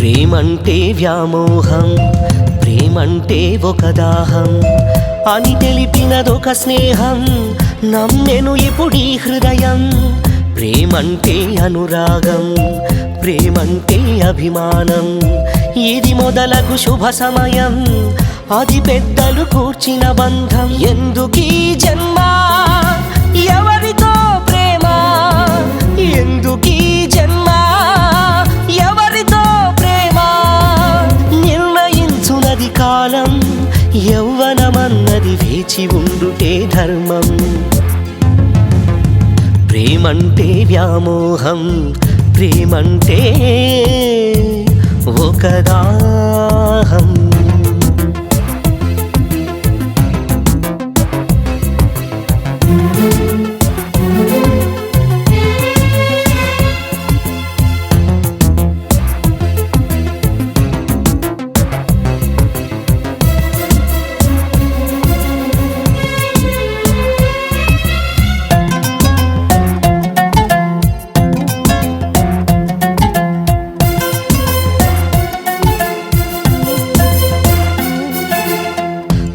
ప్రేమంటే వ్యామోహం, ప్రేమంటే ఒక దాహం అని తెలిపినదొక స్నేహం. నమ్మెను ఇప్పుడీ హృదయం. ప్రేమంటే అనురాగం, ప్రేమంటే అభిమానం. ఇది మొదలకు శుభ సమయం, అది పెద్దలు కూర్చిన బంధం. ఎందుకీ జన్మ, ఎవరితో ప్రేమ? ఎందుకీ జన్మ, ఎవరితో ప్రేమ? నిర్ణయించునది కాలం, యౌవనమన్నది వేచి ఉండుటే ధర్మం. ప్రేమంటే వ్యామోహం, ప్రేమంటే ఒక దాహం.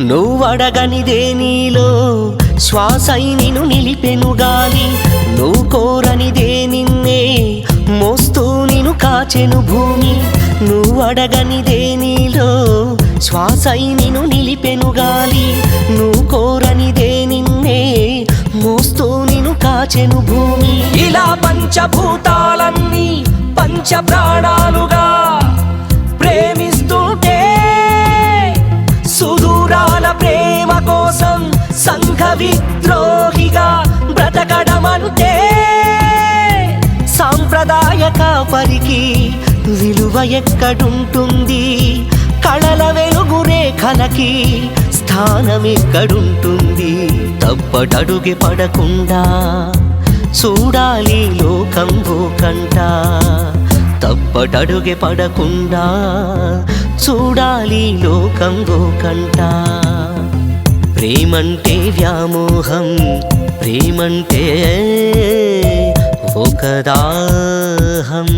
నువ్వడగనిదే నీలో శ్వాసై నిన్ను నిలిపెను గాలి. నువ్వు కోరనిదే నిన్నే మోస్తూ నిన్ను కాచెను భూమి. నువ్వడగనిదే నీలో శ్వాసై నిన్ను నిలిపెను గాలి. నువ్వు కోరనిదే నిన్నే మోస్తూ నిన్ను కాచెను భూమి. ఇలా పంచభూతాలన్నీ పంచ ప్రాణాలుగా ప్రేమిస్తుంటే సుదూరాల ప్రేమ కోసం సంఘ విద్రోహిగా బ్రతకడమంటే సాంప్రదాయక పరికి విలువ ఎక్కడుంటుంది? కళల వెలుగు రేఖలకి స్థానమెక్కడుంటుంది? తప్పటడుగే పడకుండా చూడాలి లోకం ఓకంట. తప్పటడుగే పడకుండా చూడాలి లోకం ఓకంట. ప్రేమంటే వ్యామోహం, ప్రేమంటే ఒక దాహం.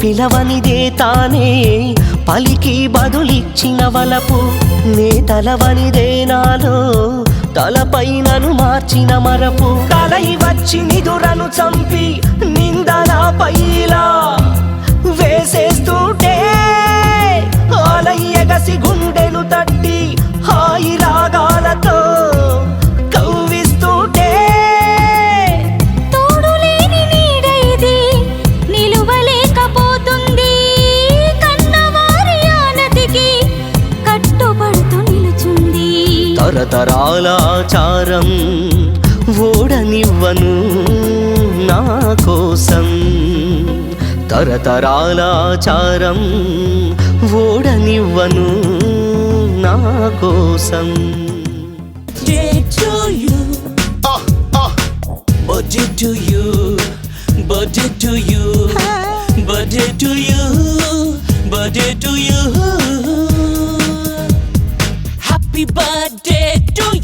పిలవనిదే తానే పలికి బదులిచ్చిన వలపు. నే తలవనిదే నాలో తలపైనను మార్చిన మరపు. తలై వచ్చి నిదురను చంపి నిందనాపైలా వేసేస్తుంటే ఆలయ్యగసి గుండెను తట్టి హాయి రాగాలతో కవ్విస్తుంటే తోడులేని నీడైది నిలువలేకపోతుంది. కన్నవారి ఆనతికి కట్టుబడుతూ నిలుచుంది. తరతరాల ఆచారం ఓడనివ్వను నా కోసం. తరతరాల ఆచారం ఓడనివ్వను నా కోసం. To you, birthday to you, birthday to you, birthday to you, birthday to you. Happy birthday.